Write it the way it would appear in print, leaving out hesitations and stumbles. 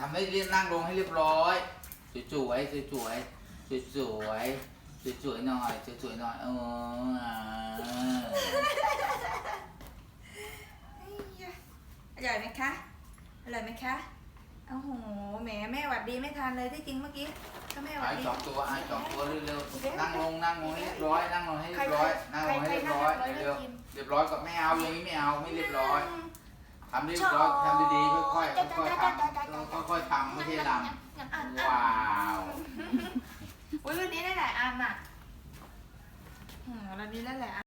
ำให้เรียบนั่งลงให้เรียบร้อยสวยๆสวยๆสวยๆสวยๆหน่อยสวยๆหน่อยอร่อยไหมคะอร่อยไหมคะโอ้โหแหมแม่หวัดดีไม่ทันเลยที่จริงเมื่อกี้ก็แม่หวัด ไอ้ ดี 2 ตัวเร็วๆนั่งลงให้เรียบร้อยนั่งลงให้เรียบร้อยนั่งลงให้เรียบร้อยเร็วเรียบร้อยกับไม่เอาอย่างนี้ไม่เอาไม่เรียบร้อยทำเรียบร้อยทำดีๆค่อยๆทำค่อยๆทำไม่ใช่ลำว้าว อุ้ยวันนี้ได้หลายอันอ่ะวันนี้ได้หลายอัน